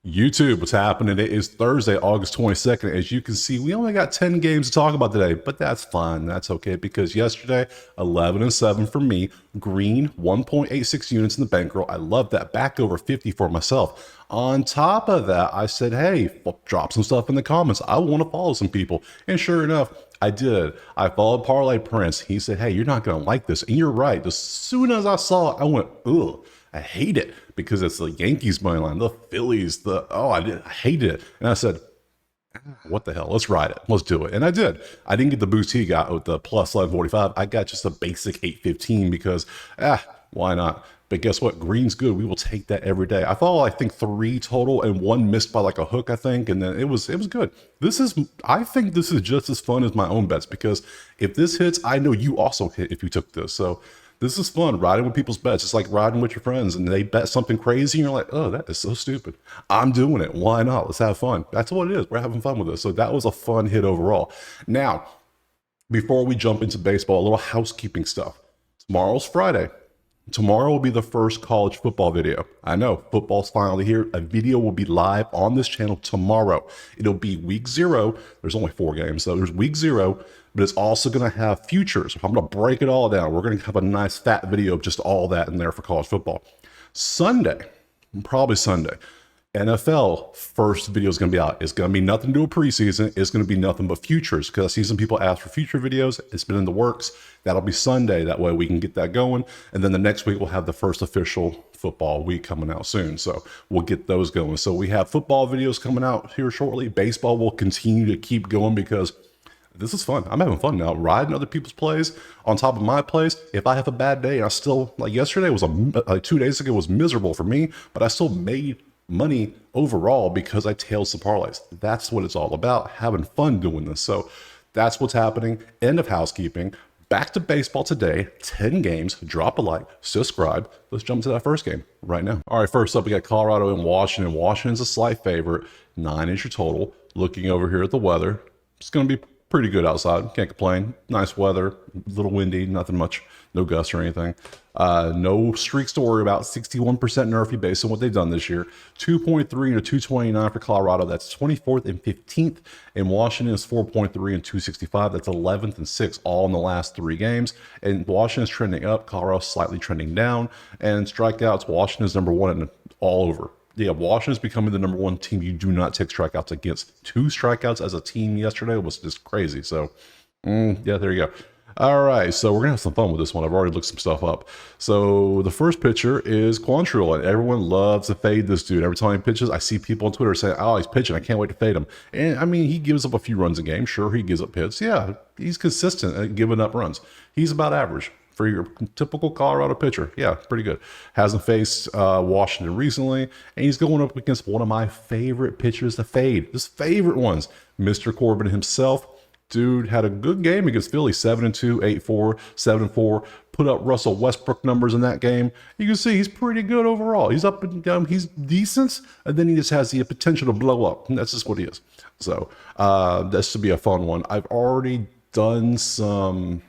YouTube, what's happening? It is Thursday, August 22nd. As you can see, we only got 10 games to talk about today, but that's fine. That's okay because yesterday, 11-7 for me, green, 1.86 units in the bankroll. I love that. Back over 50 for myself. On top of that, I said, hey, drop some stuff in the comments. I want to follow some people. And sure enough, I did. I followed Parlay Prince. He said, hey, you're not going to like this. And you're right. As soon as I saw it, I went, ugh. I hate it because it's the Yankees money line, the Phillies, I hated it. And I said, what the hell? Let's ride it. Let's do it. And I did. I didn't get the boost he got with the plus 1145. I got just a basic 815 because, why not? But guess what? Green's good. We will take that every day. I followed, I think, 3 total and 1 missed by like a hook, I think. And then it was good. I think this is just as fun as my own bets because if this hits, I know you also hit if you took this. So this is fun, riding with people's bets. It's like riding with your friends and they bet something crazy and you're like, oh, that is so stupid. I'm doing it. Why not? Let's have fun. That's what it is. We're having fun with this. So that was a fun hit overall. Now, before we jump into baseball, a little housekeeping stuff. Tomorrow's Friday. Tomorrow will be the first college football video. I know, football's finally here. A video will be live on this channel tomorrow. It'll be week 0. There's only 4 games, so there's week 0, but it's also going to have futures. I'm going to break it all down. We're going to have a nice fat video of just all that in there for college football. Sunday, probably Sunday, NFL first video is going to be out. It's going to be nothing to do with preseason. It's going to be nothing but futures because I see some people ask for future videos. It's been in the works. That'll be Sunday. That way we can get that going. And then the next week we'll have the first official football week coming out soon. So we'll get those going. So we have football videos coming out here shortly. Baseball will continue to keep going because this is fun. I'm having fun now, riding other people's plays on top of my plays. If I have a bad day, I still, like yesterday was 2 days ago was miserable for me, but I still made money overall because I tailed some parlays. That's what it's all about, having fun doing this. So that's what's happening. End of housekeeping. Back to baseball today. 10 games. Drop a like, subscribe. Let's jump to that first game right now. All right, first up, we got Colorado and Washington. Washington's a slight favorite. 9 is your total. Looking over here at the weather, it's going to be pretty good outside. Can't complain. Nice weather. A little windy. Nothing much. No gusts or anything. No streaks to worry about. 61% Nerfy based on what they've done this year. 2.3 and a 229 for Colorado. That's 24th and 15th. And Washington is 4.3 and 265. That's 11th and 6th, all in the last 3 games. And Washington's trending up. Colorado's slightly trending down. And strikeouts, Washington's number 1 and all over. Yeah, Washington's becoming the number 1 team you do not take strikeouts against. 2 strikeouts as a team yesterday was just crazy. So, yeah, there you go. All right, so we're going to have some fun with this one. I've already looked some stuff up. So the first pitcher is Quantrill, and everyone loves to fade this dude. Every time he pitches, I see people on Twitter saying, oh, he's pitching. I can't wait to fade him. And, I mean, he gives up a few runs a game. Sure, he gives up hits. Yeah, he's consistent at giving up runs. He's about average for your typical Colorado pitcher. Yeah, pretty good. Hasn't faced Washington recently, and he's going up against one of my favorite pitchers to fade. His favorite ones, Mr. Corbin himself. Dude had a good game against Philly, 7-2, 8-4, 7-4. Put up Russell Westbrook numbers in that game. You can see he's pretty good overall. He's up and down. He's decent, and then he just has the potential to blow up. And that's just what he is. So this should be a fun one. I've already done some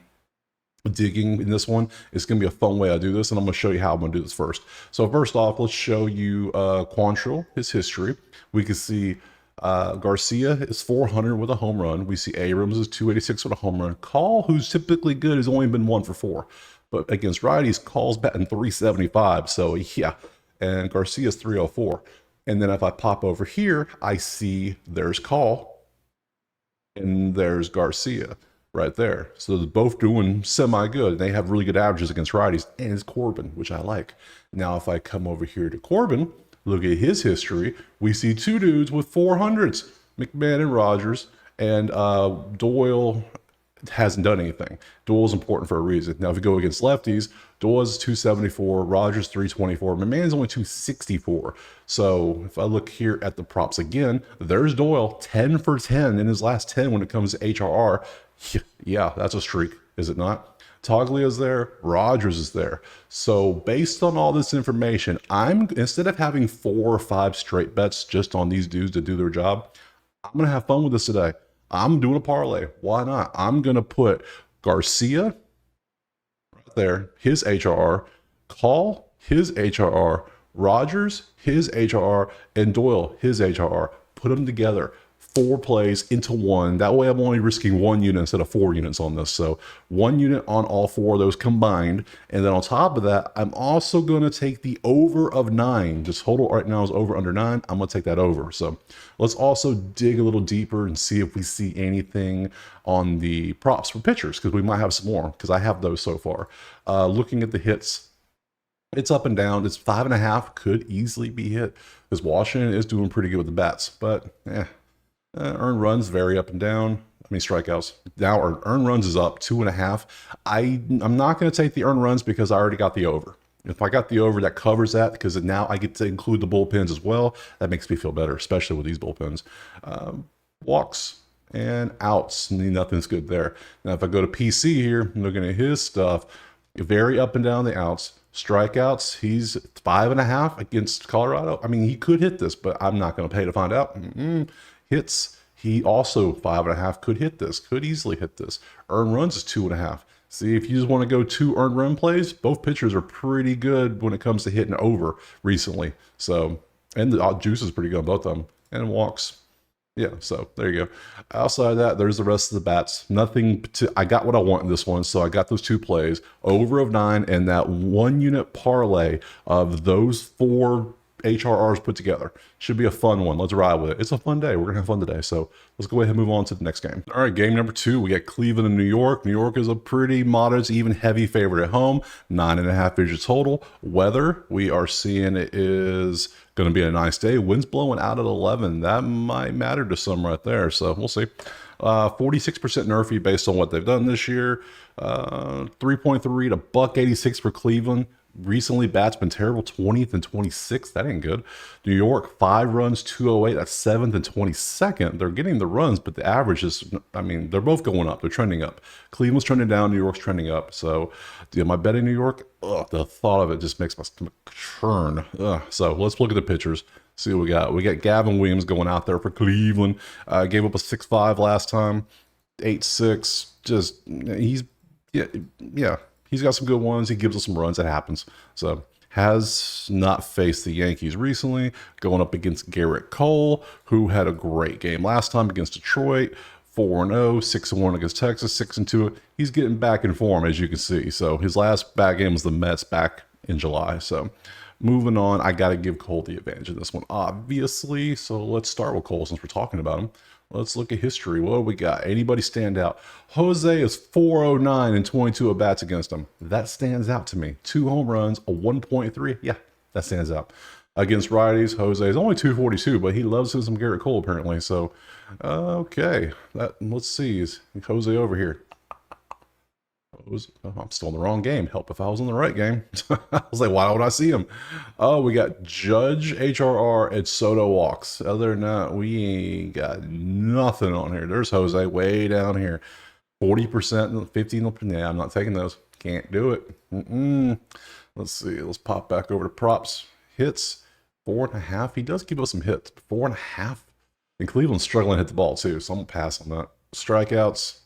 digging in this one. It's going to be a fun way I do this, and I'm going to show you how I'm going to do this first. So first off, let's show you Quantrill, his history. We can see Garcia is 400 with a home run. We see Abrams is 286 with a home run. Call, who's typically good, has only been 1 for 4. But against righties, Call's batting 375. So yeah, and Garcia's 304. And then if I pop over here, I see there's Call and there's Garcia right there. So they're both doing semi-good. They have really good averages against righties, and it's Corbin, which I like. Now if I come over here to Corbin, look at his history. We see 2 dudes with 400s, McMahon and Rogers, and Doyle hasn't done anything. Doyle's important for a reason. Now, if you go against lefties, Doyle's 274, Rogers 324, McMahon's only 264. So if I look here at the props again, there's Doyle, 10 for 10 in his last 10 when it comes to HRR. Yeah, that's a streak, is it not? Toglia's there, Rogers is there. So based on all this information, instead of having 4 or 5 straight bets just on these dudes to do their job, I'm going to have fun with this today. I'm doing a parlay. Why not? I'm going to put Garcia right there, his HRR, Call, his HRR, Rogers, his HRR, and Doyle, his HRR. Put them together. 4 plays into one. That way I'm only risking 1 unit instead of 4 units on this. So 1 unit on all 4 of those combined. And then on top of that, I'm also going to take the over of 9. The total right now is over under 9. I'm going to take that over. So let's also dig a little deeper and see if we see anything on the props for pitchers, because we might have some more, because I have those so far. Looking at the hits, it's up and down. It's 5.5, could easily be hit, because Washington is doing pretty good with the bats, but earned runs vary up and down. I mean, strikeouts. Now our earned runs is up 2.5. I'm not going to take the earned runs because I already got the over. If I got the over, that covers that, because now I get to include the bullpens as well. That makes me feel better, especially with these bullpens. Walks and outs, nothing's good there. Now, if I go to PC here, I'm looking at his stuff, very up and down the outs. Strikeouts, he's 5.5 against Colorado. I mean, he could hit this, but I'm not going to pay to find out. Hits, he also 5.5, could hit this, could easily hit this. Earned runs is 2.5. See, if you just want to go 2 earned run plays, both pitchers are pretty good when it comes to hitting over recently. So, and the juice is pretty good on both of them. And walks. Yeah, so there you go. Outside of that, there's the rest of the bats. Nothing to, I got what I want in this one, so I got those 2 plays. Over of 9, and that 1 unit parlay of those 4 HRRs put together. Should be a fun one. Let's ride with it. It's a fun day. We're going to have fun today. So let's go ahead and move on to the next game. All right, game number 2. We got Cleveland and New York. New York is a pretty modest, even heavy favorite at home. 9.5 digits total. Weather, we are seeing it is going to be a nice day. Winds blowing out at 11. That might matter to some right there. So we'll see. 46% nerfy based on what they've done this year. 3.3 to $1.86 for Cleveland. Recently, bats been terrible, 20th and 26th. That ain't good. New York, 5 runs, 208. That's 7th and 22nd. They're getting the runs, but the average is, I mean, they're both going up. They're trending up. Cleveland's trending down. New York's trending up. So, am I betting New York? Ugh, the thought of it just makes my stomach churn. Ugh. So, let's look at the pitchers. See what we got. We got Gavin Williams going out there for Cleveland. Gave up a 6.5 last time. 8.6. Just, he's, yeah. He's got some good ones. He gives us some runs. That happens. So, has not faced the Yankees recently. Going up against Garrett Cole, who had a great game last time against Detroit. 4-0, 6-1 against Texas, 6-2. He's getting back in form, as you can see. So, his last bad game was the Mets back in July. So, moving on, I got to give Cole the advantage in this one, obviously. So, let's start with Cole since we're talking about him. Let's look at history. What do we got? Anybody stand out? Jose is 409 and 22 at bats against him. That stands out to me. 2 home runs, a 1.3. Yeah, that stands out. Against righties, Jose is only 242, but he loves him some Garrett Cole apparently. So, okay. Let's see. Is Jose over here? I'm still in the wrong game. Help if I was in the right game. I was like, why would I see him? Oh, we got Judge, HRR, and Soto walks. Other than that, we ain't got nothing on here. There's Jose way down here. 40%, 15. Yeah, I'm not taking those. Can't do it. Let's see. Let's pop back over to props. Hits, 4.5. He does give us some hits. 4.5. And Cleveland's struggling to hit the ball too, so I'm going to pass on that. Strikeouts.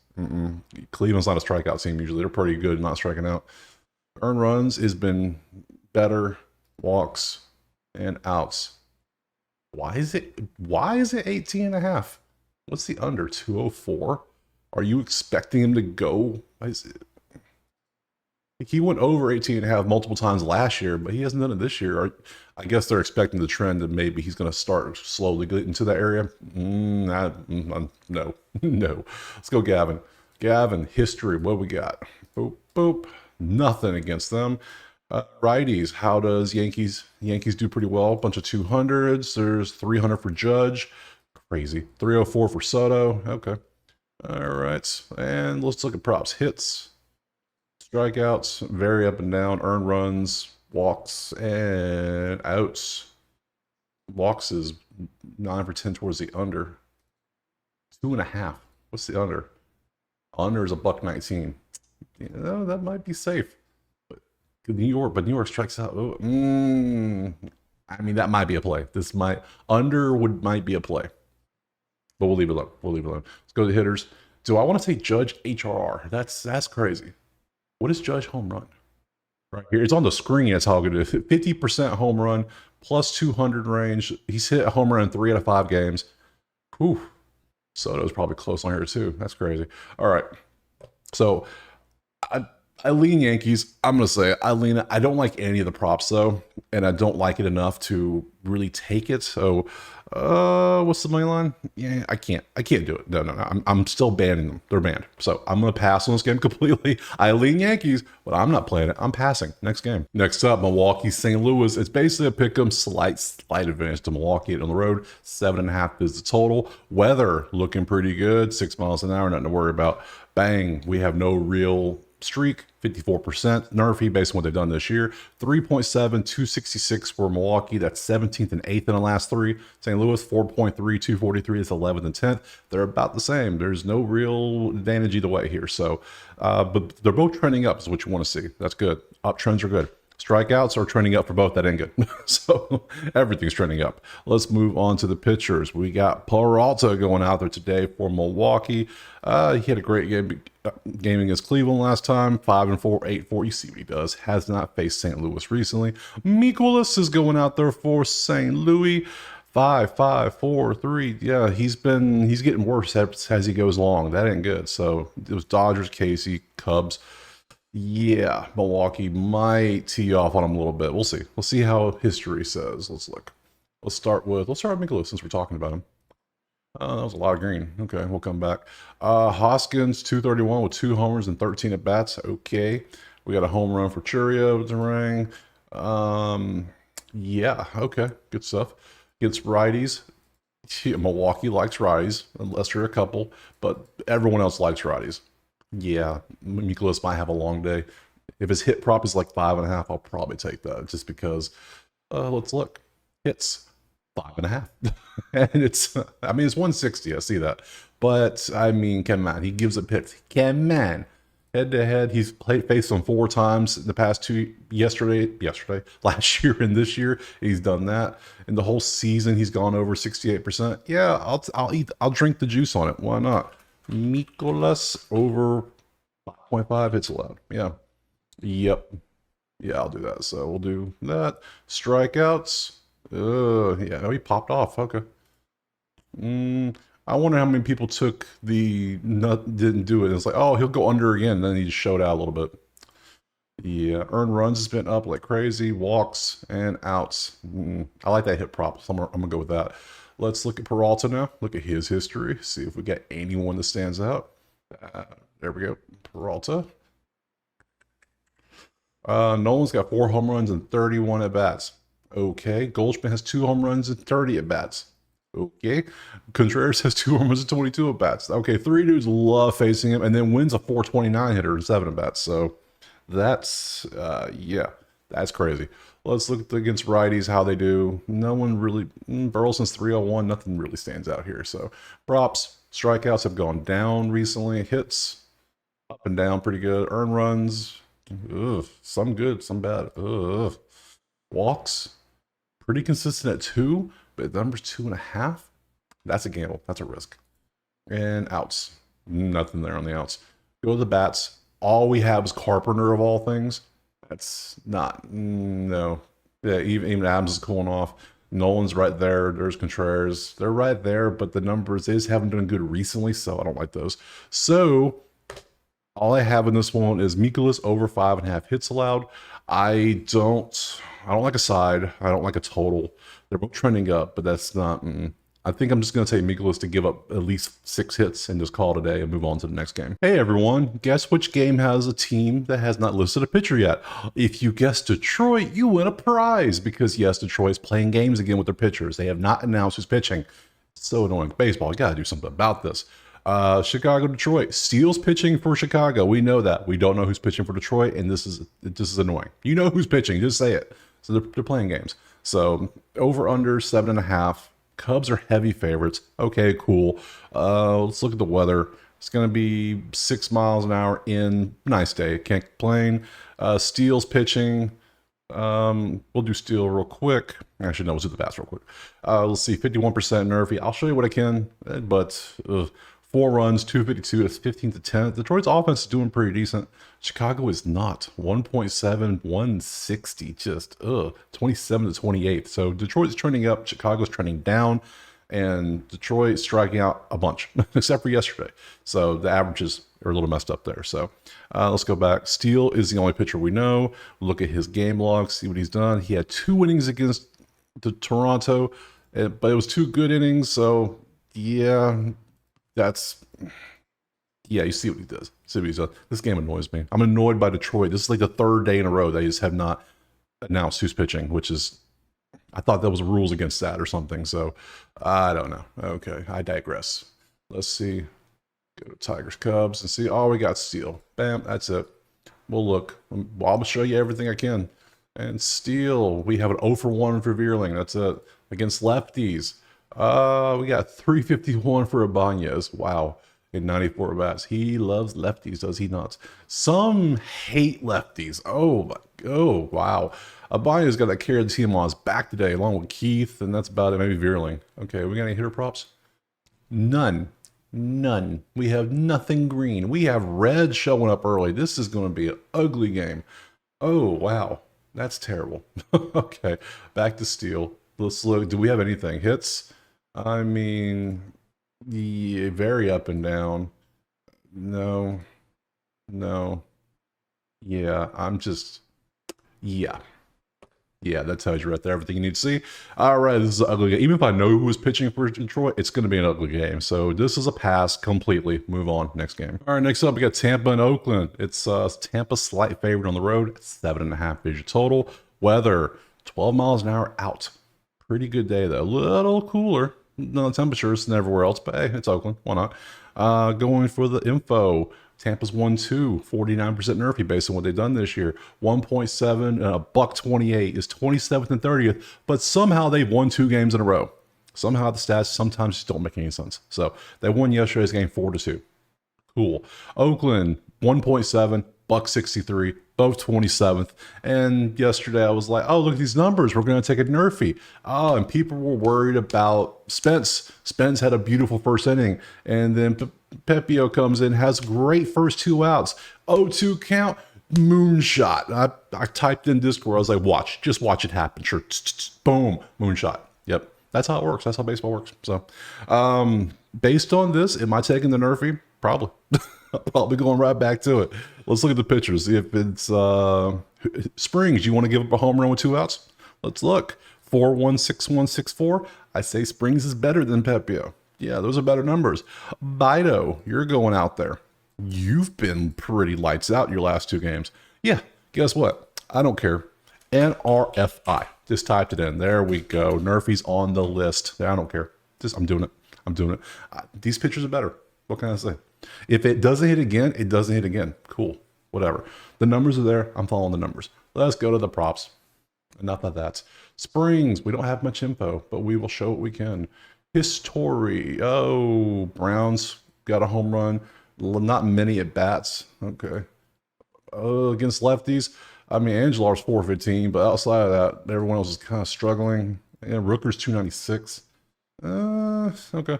Cleveland's not a strikeout team usually. They're pretty good not striking out. Earned runs has been better. Walks and outs. Why is it 18.5? What's the under? 204? Are you expecting him to go? Why is it? He went over 18.5 multiple times last year, but he hasn't done it this year. I guess they're expecting the trend that maybe he's going to start slowly getting into that area. No. Let's go Gavin. Gavin, history, what we got? Boop, boop. Nothing against them. Righties, how does Yankees do pretty well. A bunch of 200s. There's 300 for Judge. Crazy. 304 for Soto. Okay. All right. And let's look at props. Hits. Strikeouts, very up and down. Earned runs, walks, and outs. Walks is 9 for 10 towards the under. 2.5. What's the under? Under is $1.19. That might be safe. But New York strikes out. Oh, I mean, that might be a play. Might be a play. But we'll leave it alone. Let's go to the hitters. Do I want to take Judge HRR? That's crazy. What is Judge home run? Right here. It's on the screen. That's how good it is. 50% home run, plus 200 range. He's hit a home run in 3 out of 5 games. Whew. Soto's probably close on here too. That's crazy. All right. So I, I lean Yankees. I'm gonna say I lean. I don't like any of the props though, and I don't like it enough to really take it. So, what's the money line? Yeah, I can't. I can't do it. No. I'm still banning them. They're banned. So I'm gonna pass on this game completely. I lean Yankees, but I'm not playing it. I'm passing. Next game. Next up, Milwaukee, St. Louis. It's basically a pick 'em, slight advantage to Milwaukee on the road. 7.5 is the total. Weather looking pretty good. 6 miles an hour. Nothing to worry about. Bang. We have no real streak, 54%. Nerfy based on what they've done this year. 3.7, 266 for Milwaukee. That's 17th and 8th in the last 3. St. Louis, 4.3, 243 is 11th and 10th. They're about the same. There's no real advantage either way here. So, but they're both trending up is what you want to see. That's good. Uptrends are good. Strikeouts are trending up for both. That ain't good. So everything's trending up. Let's move on to the pitchers. We got Peralta going out there today for Milwaukee. He had a great game against Cleveland last time. 5-4, 8-4. You see what he does. Has not faced St. Louis recently. Mikolas is going out there for St. Louis. 5-5, 4-3. Yeah, he's getting worse as he goes along. That ain't good. So it was Dodgers, Casey, Cubs. Yeah, Milwaukee might tee off on him a little bit. We'll see. We'll see how history says. Let's look. Let's start with Mikolas since we're talking about him. That was a lot of green. Okay, we'll come back. Hoskins, 231 with 2 homers and 13 at bats. Okay. We got a home run for Churia with the ring. Yeah, okay. Good stuff. Against righties. Yeah, Milwaukee likes righties, unless there are a couple, but everyone else likes righties. Yeah, Mikolas might have a long day. If his hit prop is like 5.5, I'll probably take that just because. Let's look. Hits 5.5, and it's. I mean, it's 160. I see that, but I mean, come on, he gives up hits. Come on, head to head, he's faced them 4 times in the past 2. Yesterday, last year, and this year, he's done that. In the whole season, he's gone over 68%. Yeah, I'll drink the juice on it. Why not? Mikolas over 5.5 hits allowed. Yeah. Yep. Yeah, I'll do that. So we'll do that. Strikeouts. Yeah, oh, he popped off. Okay. I wonder how many people took the nut, didn't do it. It's like, oh, he'll go under again. And then he just showed out a little bit. Yeah, earned runs has been up like crazy. Walks and outs. I like that hit prop. So I'm gonna go with that. Let's look at Peralta now. Look at his history. See if we got anyone that stands out. There we go. Peralta. Nolan's got 4 home runs and 31 at bats. Okay. Goldschmidt has 2 home runs and 30 at bats. Okay. Contreras has 2 home runs and 22 at bats. Okay. 3 dudes love facing him, and then wins a 429 hitter and 7 at bats. So that's yeah, that's crazy. Let's look against righties, how they do. No one really, Burleson's 301, nothing really stands out here. So props, strikeouts have gone down recently. Hits, up and down pretty good. Earned runs, some good, some bad. Walks, pretty consistent at 2, but the number's 2.5. That's a gamble, that's a risk. And outs, nothing there on the outs. Go to the bats. All we have is Carpenter of all things. That's not, no. Yeah, even Adams is cooling off. Nolan's right there. There's Contreras. They're right there, but the numbers haven't done good recently, so I don't like those. So all I have in this one is Mikolas over 5.5 hits allowed. I don't like a side. I don't like a total. They're both trending up, but that's not. I think I'm just going to take Mikolas to give up at least 6 hits and just call it a day and move on to the next game. Hey everyone, guess which game has a team that has not listed a pitcher yet? If you guessed Detroit, you win a prize because yes, Detroit's playing games again with their pitchers. They have not announced who's pitching. It's so annoying. Baseball, you got to do something about this. Chicago, Detroit. Steele's pitching for Chicago. We know that. We don't know who's pitching for Detroit, and this is annoying. You know who's pitching. Just say it. So they're playing games. So over under 7.5. Cubs are heavy favorites. Okay, cool. Let's look at the weather. It's going to be 6 miles an hour in. Nice day. Can't complain. Steele's pitching. We'll do Steele real quick. Actually, no, we'll do the bats real quick. Let's see. 51% nerfy. I'll show you what I can, but 4 runs, 252. That's 15 to 10. Detroit's offense is doing pretty decent. Chicago is not. 1.7, 160. Just 27 to 28. So Detroit's trending up. Chicago's trending down. And Detroit striking out a bunch, except for yesterday. So the averages are a little messed up there. So let's go back. Steele is the only pitcher we know. Look at his game log, see what he's done. He had 2 innings against the Toronto, but it was 2 good innings. So yeah, you see what he does. See what he's done. This game annoys me. I'm annoyed by Detroit. This is like the 3rd day in a row they just have not announced who's pitching, which is, I thought there was rules against that or something. So I don't know. Okay, I digress. Let's see. Go to Tigers Cubs and see. Oh, we got Steele. Bam, that's it. We'll look. I'll show you everything I can. And Steele, we have an 0 for 1 for Veerling. That's it. Against lefties. We got 351 for Ibanez. Wow. In 94 bats. He loves lefties, does he not? Some hate lefties. Oh, wow. Ibanez got that carry the team on his back today, along with Keith, and that's about it. Maybe Veerling. Okay, we got any hitter props? None. We have nothing green. We have red showing up early. This is going to be an ugly game. Oh, wow. That's terrible. Okay, back to Steele. Let's look. Do we have anything? Hits? I mean, yeah, very up and down. No. Yeah, yeah, that tells you right there everything you need to see. All right, this is an ugly game. Even if I know who was pitching for Detroit, it's going to be an ugly game. So this is a pass completely. Move on. Next game. All right, next up, we got Tampa and Oakland. It's Tampa slight favorite on the road. 7.5 visual total. Weather, 12 miles an hour out. Pretty good day, though. A little cooler. No temperatures than everywhere else, but hey, it's Oakland. Why not? Going for the info. Tampa's 1-2, 49% nerfy based on what they've done this year. 1.7 and a $1.28 is 27th and 30th, but somehow they've won 2 games in a row. Somehow the stats sometimes just don't make any sense. So they won yesterday's game 4-2. Cool. Oakland 1.7, $1.63, both 27th. And yesterday I was like, oh, look at these numbers. We're going to take a nerfy. Oh, and people were worried about Spence. Spence had a beautiful first inning. And then Pepio comes in, has great first 2 outs. 0-2 count, moonshot. I typed in Discord. I was like, just watch it happen. Sure. Boom, moonshot. Yep. That's how it works. That's how baseball works. So based on this, am I taking the nerfy? Probably. I'll probably going right back to it. Let's look at the pictures. If it's Springs, you want to give up a home run with 2 outs? Let's look. 4-1, 6-1, 6-4. I say Springs is better than Pepio. Yeah, those are better numbers. Bido, you're going out there. You've been pretty lights out your last 2 games. Yeah, guess what? I don't care. NRFI. Just typed it in. There we go. Nerfy's on the list. I don't care. I'm doing it. These pitchers are better. What can I say? If it doesn't hit again, it doesn't hit again. Cool. Whatever. The numbers are there. I'm following the numbers. Let's go to the props. Enough of that. Springs. We don't have much info, but we will show what we can. History. Oh, Browns got a home run. Not many at bats. Okay. Against lefties. I mean, Angelar's 415, but outside of that, everyone else is kind of struggling. And Rooker's 296. Okay.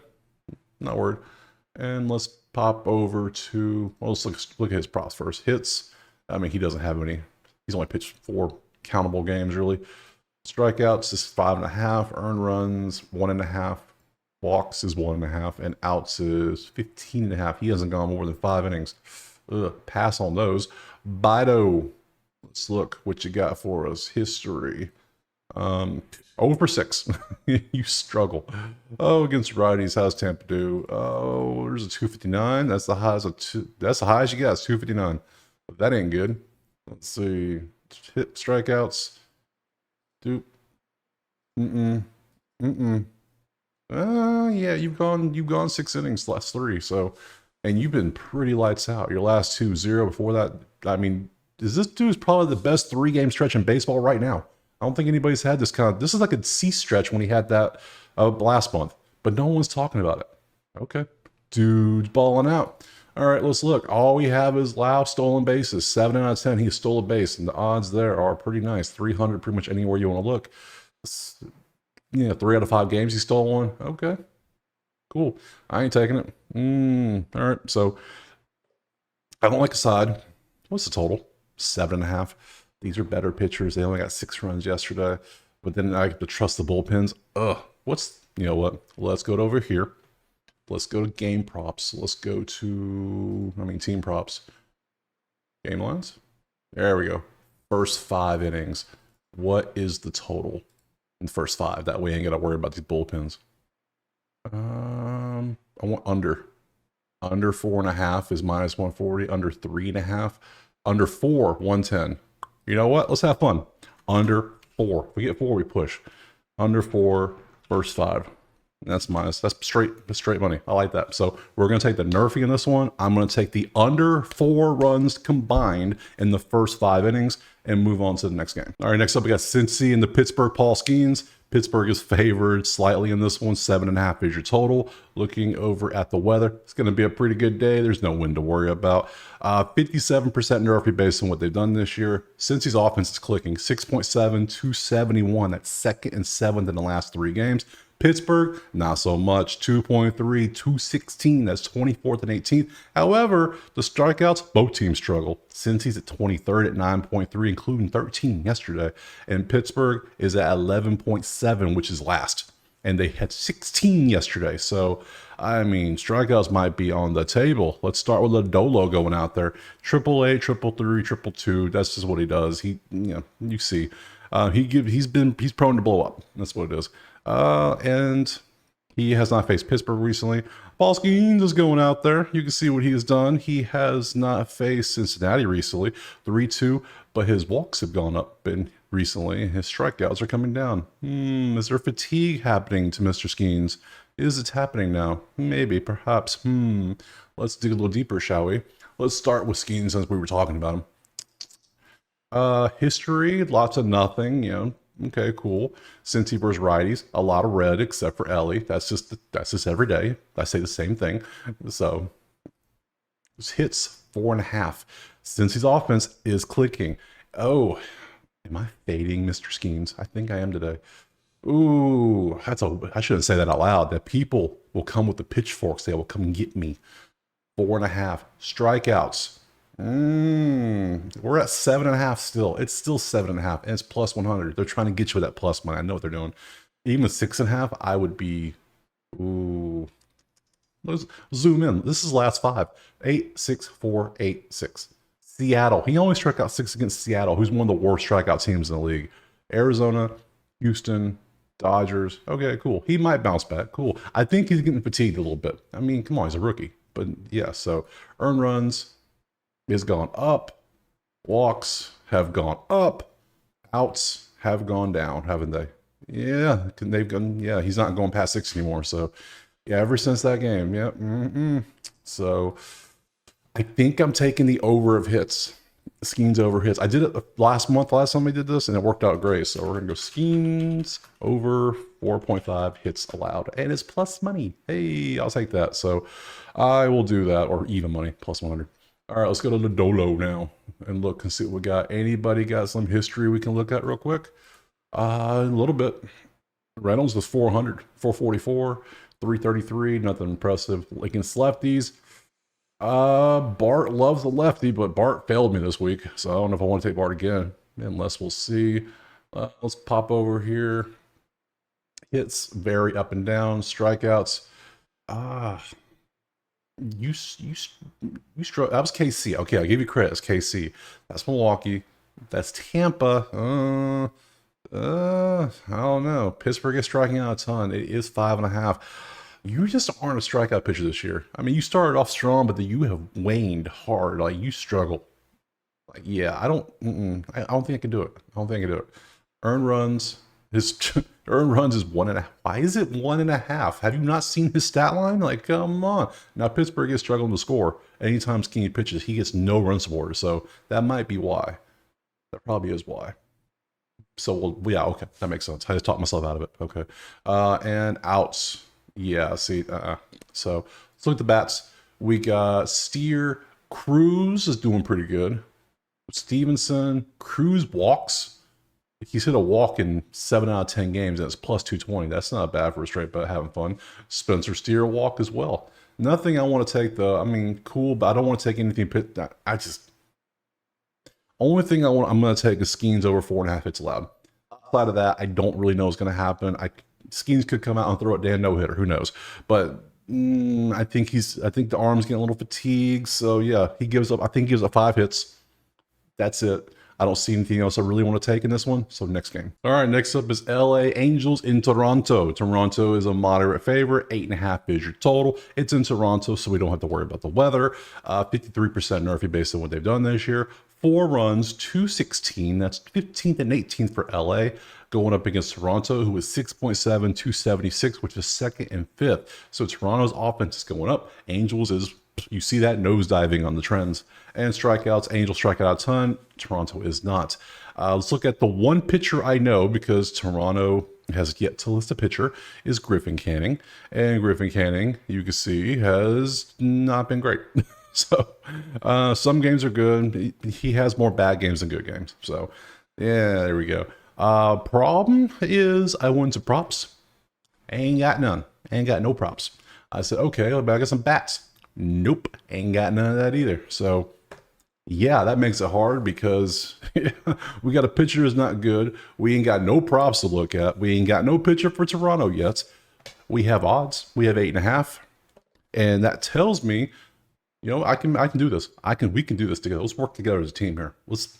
Not worried. And let's pop over to, well, let's look at his props first. Hits. I mean, he doesn't have any. He's only pitched 4 countable games, really. Strikeouts is 5.5. Earned runs, 1.5. Walks is 1.5. And outs is 15.5. He hasn't gone more than 5 innings. Pass on those. Bido. Let's look what you got for us. History. 0 for 6. You struggle. Oh, against righties, how's Tampa do? Oh, there's a 259. That's the highest of that's the highest you got. It's 259. But that ain't good. Let's see. Hit strikeouts. Doop. Yeah, you've gone 6 innings last 3. So, and you've been pretty lights out. Your last 2, 0 before that. I mean, this dude's probably the best 3-game stretch in baseball right now. I don't think anybody's had this this is like a C stretch when he had that last month, but no one's talking about it. Okay. Dude's balling out. All right, let's look. All we have is Lau stolen bases. 7 out of 10, he stole a base, and the odds there are pretty nice. 300 pretty much anywhere you want to look. 3 out of 5 games he stole one. Okay. Cool. I ain't taking it. All right. So I don't like Assad. What's the total? 7.5. These are better pitchers. They only got 6 runs yesterday. But then I have to trust the bullpens. Ugh. You know what? Let's go to over here. Let's go to game props. Let's go to, team props. Game lines. There we go. First 5 innings. What is the total in the first 5? That way I ain't got to worry about these bullpens. I want under. Under 4.5 is minus 140. Under 3.5. Under 4, 110. You know what? Let's have fun. Under 4. If we get 4, we push. Under 4, first 5. That's straight money. I like that. So we're going to take the nerfing in this one. I'm going to take the under 4 runs combined in the first 5 innings and move on to the next game. All right, next up we got Cincy and the Pittsburgh Paul Skeens. Pittsburgh is favored slightly in this one. 7.5 is your total. Looking over at the weather, it's going to be a pretty good day. There's no wind to worry about. 57% nerfy based on what they've done this year. Cincy's offense is clicking. 6.7, 271. That's second and 7th in the last 3 games. Pittsburgh, not so much. 2.3, 216. That's 24th and 18th. However, the strikeouts, both teams struggle. Cincy's at 23rd at 9.3, including 13 yesterday. And Pittsburgh is at 11.7, which is last. And they had 16 yesterday. So, strikeouts might be on the table. Let's start with Dolo going out there. 888, 333, 222. That's just what he does. You see. He's prone to blow up. That's what it is. And he has not faced Pittsburgh recently. Paul Skeens is going out there. You can see what he has done. He has not faced Cincinnati recently, 3-2, but his walks have gone up recently. His strikeouts are coming down. Is there fatigue happening to Mr. Skeens? Is it happening now? Maybe, perhaps. Let's dig a little deeper, shall we? Let's start with Skeens since we were talking about him. History, lots of nothing, Okay, cool. Cincy versus righties, a lot of red except for Ellie. That's just every day. I say the same thing. So hits 4.5. Cincy's offense is clicking. Oh, am I fading Mr. Skeens? I think I am today. Ooh, I shouldn't say that out loud. That people will come with the pitchforks. They will come get me. 4.5 strikeouts. We're at 7.5 still. It's still 7.5, and it's plus 100. They're trying to get you with that plus money. I know what they're doing. Even with 6.5, I would be. Ooh. Let's zoom in. This is last 5. 8, 6, 4, 8, 6. Seattle. He only struck out 6 against Seattle, who's one of the worst strikeout teams in the league. Arizona, Houston, Dodgers. Okay, cool. He might bounce back. Cool. I think he's getting fatigued a little bit. Come on, he's a rookie. But yeah, so earned runs has gone up. Walks have gone up. Outs have gone down, haven't they? Yeah, they've gone. Yeah, he's not going past 6 anymore. So, yeah, ever since that game, yeah. So, I think I'm taking the over of hits. Skeens over hits. I did it last time I did this, and it worked out great. So we're gonna go Skeens over 4.5 hits allowed, and it's plus money. Hey, I'll take that. So I will do that, or even money, plus 100. All right, let's go to the Dolo now and look and see what we got. Anybody got some history we can look at real quick? A little bit. Reynolds was 400, 444, 333, nothing impressive. Against lefties. Bart loves the lefty, but Bart failed me this week, so I don't know if I want to take Bart again, unless we'll see. Let's pop over here. Hits vary up and down. Strikeouts. You struck. That was KC. Okay, I'll give you credit. It's KC. That's Milwaukee. That's Tampa. I don't know. Pittsburgh is striking out a ton. It is 5.5. You just aren't a strikeout pitcher this year. You started off strong, but you have waned hard. Like, you struggle. Like, yeah, I don't think I can do it. Earned runs. His earned runs is 1.5. Why is it 1.5? Have you not seen his stat line? Like, come on. Now, Pittsburgh is struggling to score. Anytime Skinny pitches, he gets no run support. So that might be why. That probably is why. So, yeah, okay. That makes sense. I just talked myself out of it. Okay. And outs. Yeah, see. So let's look at the bats. We got Steer. Cruz is doing pretty good. Stevenson. Cruz walks. He's hit a walk in 7 out of 10 games, and it's plus 220. That's not bad for a straight bet having fun. Spencer Steer walk as well. Nothing I want to take though. I mean, cool, but I don't want to take anything. I just only thing I'm going to take is Skeens over 4.5 hits allowed. Outside of that, I don't really know what's going to happen. Skeens could come out and throw a damn no hitter. Who knows? But I think the arm's getting a little fatigued. So yeah, he gives up. I think he gives up 5 hits. That's it. I don't see anything else I really want to take in this one. So next game. All right, next up is LA Angels in Toronto. Toronto is a moderate favorite. 8.5 is your total. It's in Toronto, so we don't have to worry about the weather. 53% Nerfy based on what they've done this year. 4 runs, 216. That's 15th and 18th for LA. Going up against Toronto, who is 6.7, 276, which is 2nd and 5th. So Toronto's offense is going up. Angels is, you see that nosediving on the trends. And strikeouts, Angels strike out a ton. Toronto is not. Let's look at the one pitcher I know, because Toronto has yet to list a pitcher, is Griffin Canning. And Griffin Canning, you can see, has not been great. So some games are good. He has more bad games than good games. So yeah, there we go. Problem is I went to props. Ain't got none. Ain't got no props. I said, okay, I got some bats. Nope, ain't got none of that either. So yeah, that makes it hard because we got a pitcher who's not good. We ain't got no props to look at. We ain't got no pitcher for Toronto yet. We have odds. We have 8.5. And that tells me, you know, I can do this. We can do this together. Let's work together as a team here. Let's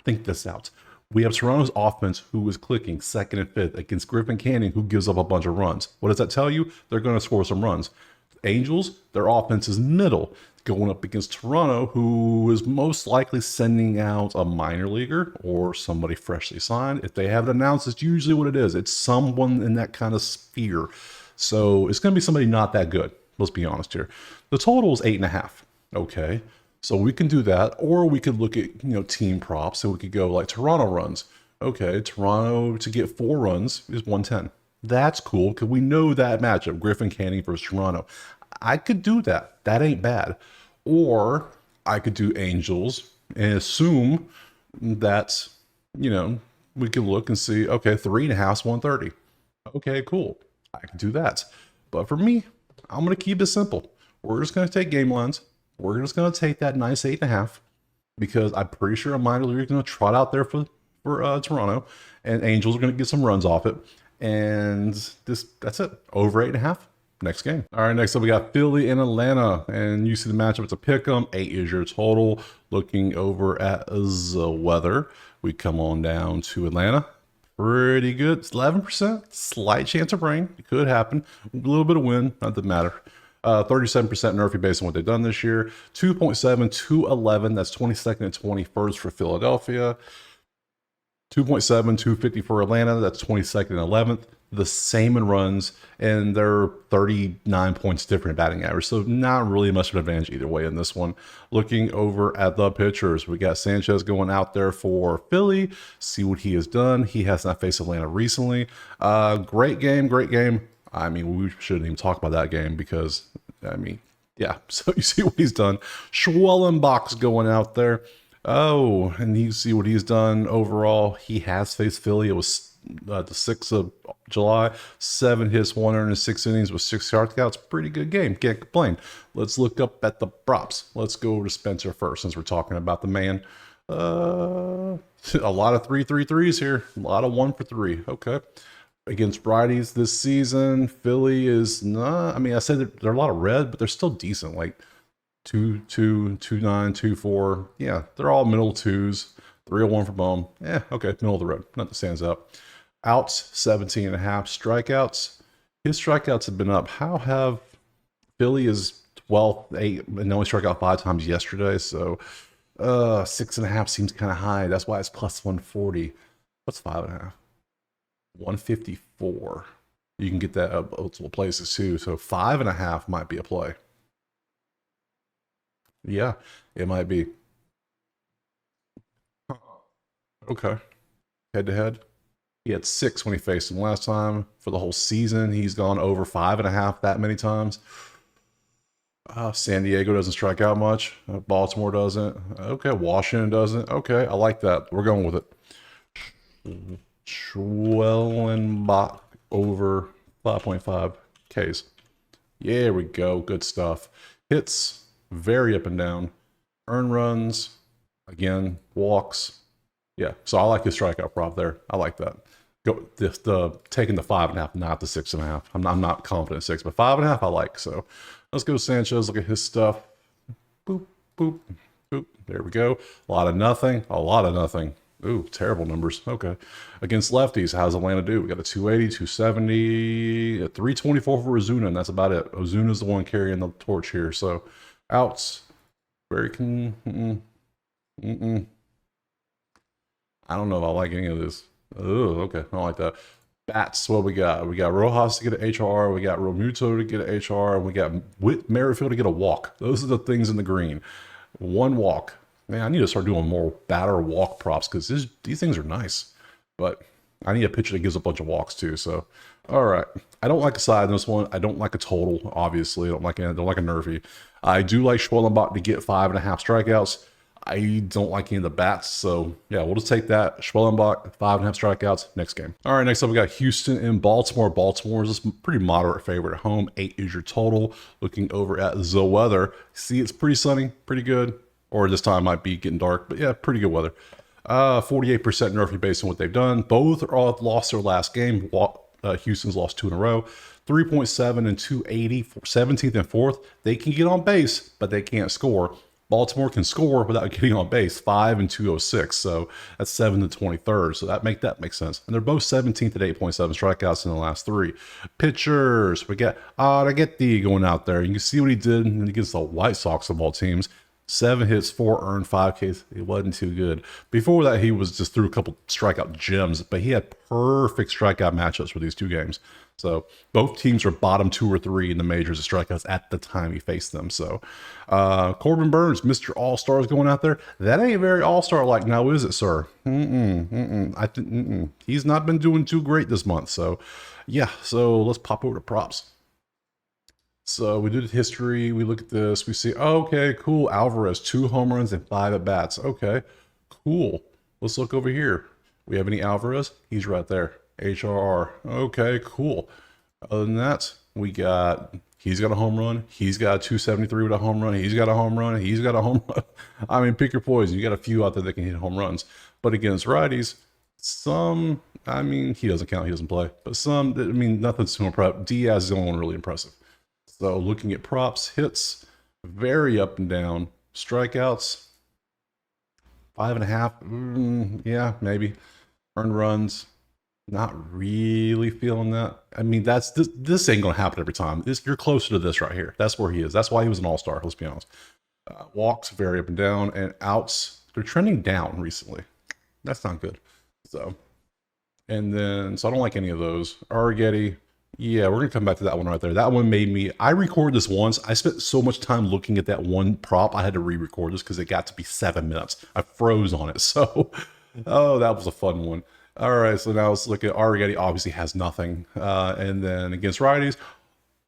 think this out. We have Toronto's offense, who is clicking 2nd and 5th against Griffin Canning, who gives up a bunch of runs. What does that tell you? They're going to score some runs. Angels, their offense is middle, going up against Toronto, who is most likely sending out a minor leaguer or somebody freshly signed. If they haven't announced, it's usually what it is. It's someone in that kind of sphere. So it's going to be somebody not that good. Let's be honest here. The total is 8.5. Okay, so we can do that, or we could look at, team props. So we could go like Toronto runs. Okay, Toronto to get 4 runs is 110. That's cool because we know that matchup, Griffin Canning versus Toronto. I could do that. That ain't bad. Or I could do Angels and assume that, we can look and see, okay, 3.5 is 130. Okay, cool. I can do that. But for me, I'm going to keep it simple. We're just going to take game lines. We're just going to take that nice 8.5 because I'm pretty sure a minor league is going to trot out there for Toronto, and Angels are going to get some runs off it. And that's it. Over 8.5. Next game. All right, next up we got Philly and Atlanta, and you see the matchup. It's a pick 'em. 8 is your total. Looking over at the weather, we come on down to Atlanta. Pretty good. It's 11%. Slight chance of rain. It could happen. A little bit of wind. Not that matter. 37% Nerfy based on what they've done this year. 2.7, 211. That's 22nd and 21st for Philadelphia. 2.7, 250 for Atlanta. That's 22nd and 11th. The same in runs, and they're 39 points different in batting average. So not really much of an advantage either way in this one. Looking over at the pitchers, we got Sanchez going out there for Philly. See what he has done. He has not faced Atlanta recently. Great game, great game. I mean, we shouldn't even talk about that game because, yeah. So you see what he's done. Schwellenbach's going out there. Oh, and you see what he's done overall. He has faced Philly. It was the 6th of July. 7 hits, 106 innings with 6 strikeouts. Pretty good game. Can't complain. Let's look up at the props. Let's go over to Spencer first since we're talking about the man. A lot of 3-3-3s here. A lot of 1 for 3. Okay. Against righties this season, Philly is not. I said that they're a lot of red, but they're still decent. Like 2-2, 2-9, 2-4. Yeah, they're all middle 2s. 301 for Bohm. Yeah, okay, middle of the road. Nothing stands out. Outs, 17.5 strikeouts. His strikeouts have been up. How have Philly is 12th, 8, and only struck out 5 times yesterday. So 6.5 seems kind of high. That's why it's plus 140. What's 5.5? 154. You can get that at multiple places too. So 5.5 might be a play. Yeah, it might be. Okay. Head to head. He had 6 when he faced him last time. For the whole season, he's gone over 5.5 that many times. San Diego doesn't strike out much. Baltimore doesn't. Okay, Washington doesn't. Okay, I like that. We're going with it. Schwellenbach over 5.5 Ks. There we go. Good stuff. Hits, very up and down. Earn runs, again, walks. Yeah, so I like his strikeout prop there. I like that. Go the taking the 5.5, not the 6.5. I'm not confident in 6, but 5.5 I like. So let's go Sanchez. Look at his stuff. Boop, boop, boop. There we go. A lot of nothing. A lot of nothing. Ooh, terrible numbers. Okay. Against lefties, how's Atlanta do? We got a 280, 270, a 324 for Ozuna, and that's about it. Ozuna's the one carrying the torch here. So outs, very I don't know if I like any of this. Oh, okay. I don't like that. Bats, what we got? We got Rojas to get an HR. We got Romuto to get an HR. And we got Whit Merrifield to get a walk. Those are the things in the green. One walk. Man, I need to start doing more batter walk props because these things are nice. But I need a pitcher that gives a bunch of walks too. So, all right. I don't like a side in this one. I don't like a total, obviously. I don't like a nerfy. I do like Schwellenbach to get 5.5 strikeouts. I don't like any of the bats, so yeah, we'll just take that. Schwellenbach, 5.5 strikeouts, next game. All right, next up we got Houston and Baltimore. Baltimore is a pretty moderate favorite at home. 8 is your total. Looking over at the weather, see it's pretty sunny, pretty good. Or this time might be getting dark, but yeah, pretty good weather. 48% nerfy based on what they've done. Both are all lost their last game. Houston's lost 2 in a row. 3.7 and 280 for 17th and 4th. They can get on base, but they can't score. Baltimore can score without getting on base, 5 and 206. So that's 7th and 23rd. So that makes sense. And they're both 17th at 8.7 strikeouts in the last 3. Pitchers, we got Arrighetti going out there. You can see what he did against the White Sox of all teams. 7 hits, 4 earned, 5 Ks. It wasn't too good. Before that, he was just threw a couple strikeout gems, but he had perfect strikeout matchups for these 2 games. So both teams are bottom 2 or 3 in the majors of strikeouts at the time he faced them. So Corbin Burns, Mr. All-Star, is going out there. That ain't very All-Star like now, is it, sir? He's not been doing too great this month. So yeah, so let's pop over to props. So we did history. We look at this. We see, oh, okay, cool. Alvarez, 2 home runs and 5 at bats. Okay, cool. Let's look over here. We have any Alvarez? He's right there. HRR. Okay, cool. Other than that, he's got a home run. He's got a 273 with a home run. He's got a home run. He's got a home run. I mean, pick your poison. You got a few out there that can hit home runs. But against righties, some, I mean, he doesn't count. He doesn't play. But some, I mean, nothing's too impressive. Diaz is the only one really impressive. So looking at props, hits, very up and down. Strikeouts, 5.5. Yeah, maybe. Earned runs, not really feeling that. I mean, this ain't gonna happen every time. You're closer to this right here. That's where he is. That's why he was an all-star. Let's be honest. Walks, very up and down, and outs, they're trending down recently. That's not good. So I don't like any of those. Arrighetti. Yeah, we're going to come back to that one right there. That one made me, I recorded this once. I spent so much time looking at that one prop, I had to re-record this because it got to be 7 minutes. I froze on it. So, oh, that was a fun one. All right, so now let's look at Arrighetti. Obviously has nothing. And then against righties,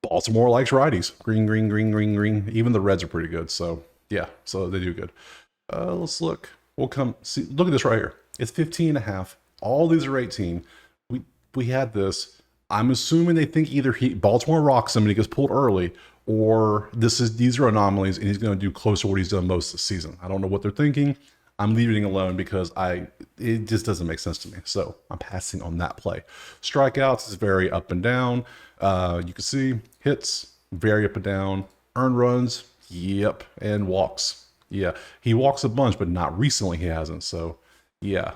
Baltimore likes righties. Green, green, green, green, green. Even the Reds are pretty good. So, yeah, so they do good. Let's look. We'll come see. Look at this right here. It's 15.5. All these are 18. We had this. I'm assuming they think either Baltimore rocks him and he gets pulled early, or these are anomalies and he's going to do close to what he's done most of the season. I don't know what they're thinking. I'm leaving it alone because it just doesn't make sense to me. So I'm passing on that play. Strikeouts is very up and down. You can see hits very up and down. Earned runs, yep, and walks. Yeah, he walks a bunch, but not recently. He hasn't. So yeah.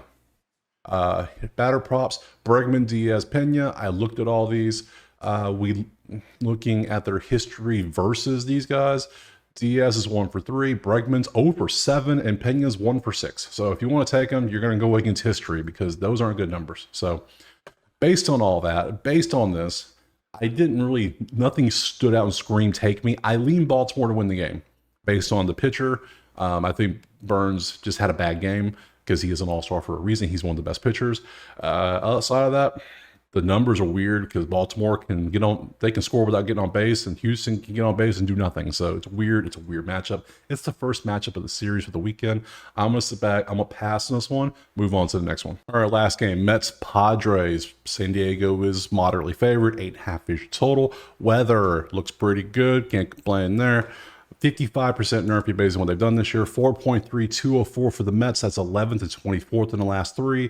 Batter props, Bregman, Diaz, Pena. I looked at all these. Looking at their history versus these guys. Diaz is 1 for 3, Bregman's 0 for 7, and Pena's 1 for 6. So if you want to take them, you're going to go against history because those aren't good numbers. So based on all that, based on this, nothing stood out and screamed take me. I lean Baltimore to win the game based on the pitcher. I think Burns just had a bad game because he is an all-star for a reason. He's one of the best pitchers. Outside of that, The numbers are weird because Baltimore can get on, they can score without getting on base, and Houston can get on base and do nothing. So it's weird. It's a weird matchup. It's the first matchup of the series for the weekend. I'm going to sit back. I'm going to pass on this one, move on to the next one. All right, last game, Mets Padres. San Diego is moderately favored, 8.5 total. Weather looks pretty good. Can't complain there. 55% NRP based on what they've done this year. 4.3204 for the Mets. That's 11th and 24th in the last three.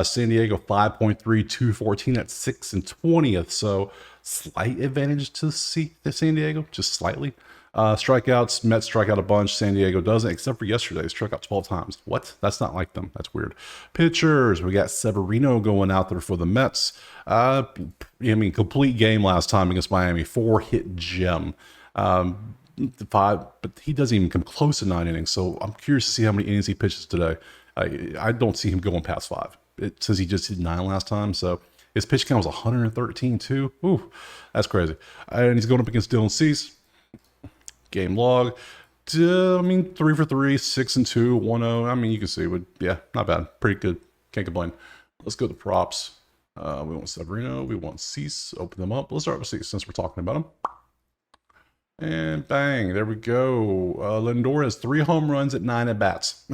San Diego 5.3214. That's 6th and 20th. So slight advantage to San Diego, just slightly. Strikeouts, Mets strike out a bunch. San Diego doesn't, except for yesterday. They struck out 12 times. What? That's not like them. That's weird. Pitchers, we got Severino going out there for the Mets. I mean, complete game last time against Miami. 4-hit gem. 5, but he doesn't even come close to 9 innings. So I'm curious to see how many innings he pitches today. I don't see him going past 5. It says he just did 9 last time. So his pitch count was 113 too. Ooh, that's crazy. And he's going up against Dylan Cease. Game log. I mean, 3 for 3, 6 and 2, 1-0. I mean, you can see, yeah, not bad. Pretty good. Can't complain. Let's go to props. We want Severino. We want Cease. Open them up. Let's start with Cease since we're talking about him. And bang, there we go. Lindor has 3 home runs at 9 at-bats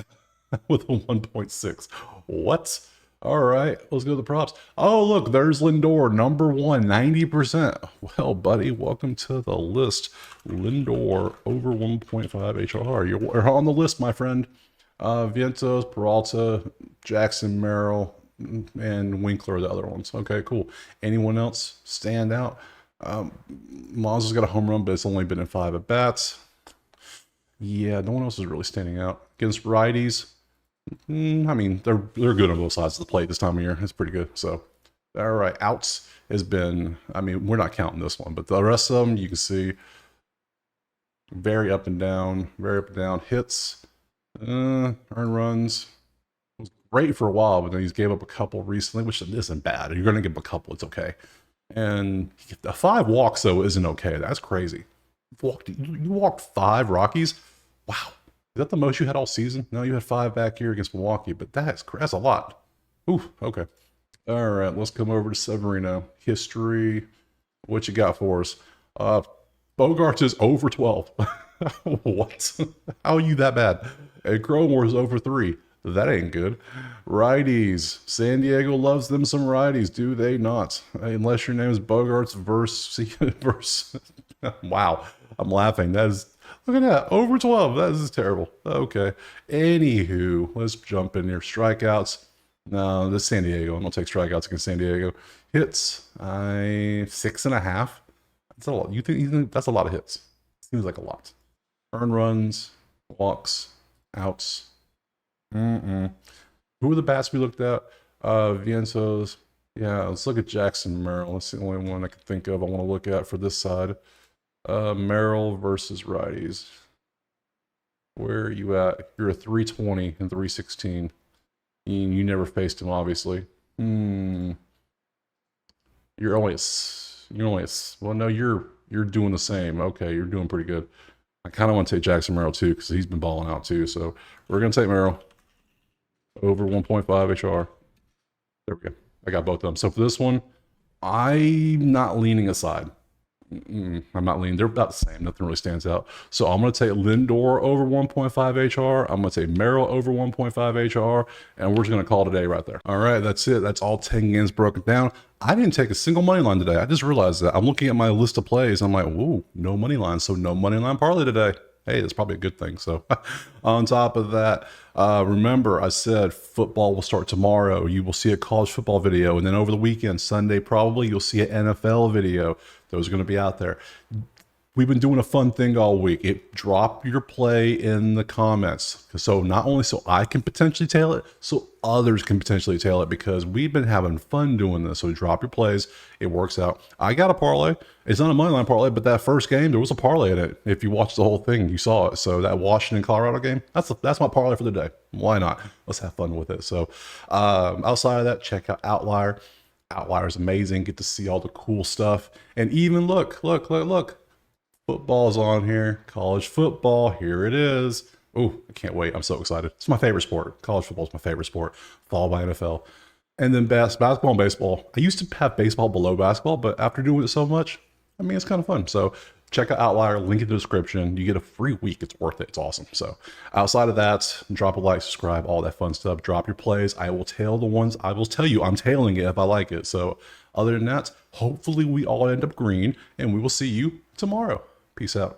with a 1.6. What? All right, let's go to the props. Oh, look, there's Lindor, number 1, 90%. Well, buddy, welcome to the list. Lindor over 1.5 HRR. You're on the list, my friend. Vientos, Peralta, Jackson, Merrill, and Winkler are the other ones. Okay, cool. Anyone else stand out? Mazza's got a home run, but it's only been in 5 at-bats. Yeah, no one else is really standing out. Against righties, I mean, they're good on both sides of the plate this time of year. It's pretty good. So, all right, outs has been, I mean, we're not counting this one, but the rest of them, you can see very up and down, very up and down. Hits, earned runs. It was great for a while, but then he's gave up a couple recently, which isn't bad. You're going to give him a couple, it's okay. And the 5 walks, though, isn't okay. That's crazy. You walked 5 Rockies? Wow. Is that the most you had all season? No, you had 5 back here against Milwaukee, but that's a lot. Ooh, okay. All right, let's come over to Severino. History. What you got for us? Bogarts is over 12. What? How are you that bad? And Crowmore is over 3. That ain't good. Righties. San Diego loves them some righties, do they not? Unless your name is Bogarts versus wow. I'm laughing. That is, look at that. Over 12. That is terrible. Okay. Anywho, let's jump in here. Strikeouts. No, this is San Diego. I'm going to take strikeouts against San Diego. Hits. 6.5. That's a lot. You think that's a lot of hits? Seems like a lot. Earned runs. Walks. Outs. Who are the bats we looked at? Vientos. Yeah, let's look at Jackson Merrill. That's the only one I can think of I want to look at for this side. Merrill versus righties. Where are you at? You're a 320 and 316. You never faced him, obviously. You're only well, no, you're doing the same. Okay, you're doing pretty good. I kind of want to take Jackson Merrill too, because he's been balling out too. So we're going to take Merrill over 1.5 HR. There we go. I got both of them. So for this one, I'm not leaning aside. I'm not leaning. They're about the same. Nothing really stands out. So I'm going to take Lindor over 1.5 HR. I'm going to take Merrill over 1.5 HR. And we're just going to call it a day right there. All right, that's it. That's all 10 games broken down. I didn't take a single money line today. I just realized that. I'm looking at my list of plays. I'm like, whoa, no money line. So no money line parlay today. Hey, that's probably a good thing. So on top of that, remember I said football will start tomorrow. You will see a college football video. And then over the weekend, Sunday, probably you'll see an NFL video. Those are going to be out there. We've been doing a fun thing all week. Drop your play in the comments. So not only so I can potentially tail it, so others can potentially tail it, because we've been having fun doing this. So drop your plays. It works out. I got a parlay. It's not a money line parlay, but that first game, there was a parlay in it. If you watched the whole thing, you saw it. So that Washington-Colorado game, that's my parlay for the day. Why not? Let's have fun with it. So outside of that, check out Outlier. Outlier is amazing. Get to see all the cool stuff. And even look. Football's on here. College football. Here it is. Oh, I can't wait. I'm so excited. It's my favorite sport. College football is my favorite sport, followed by NFL. And then basketball and baseball. I used to have baseball below basketball, but after doing it so much, I mean, it's kind of fun. So check out Outlier, link in the description. You get a free week. It's worth it. It's awesome. So outside of that, drop a like, subscribe, all that fun stuff. Drop your plays. I will tail the ones. I will tell you I'm tailing it if I like it. So other than that, hopefully we all end up green, and we will see you tomorrow. Peace out.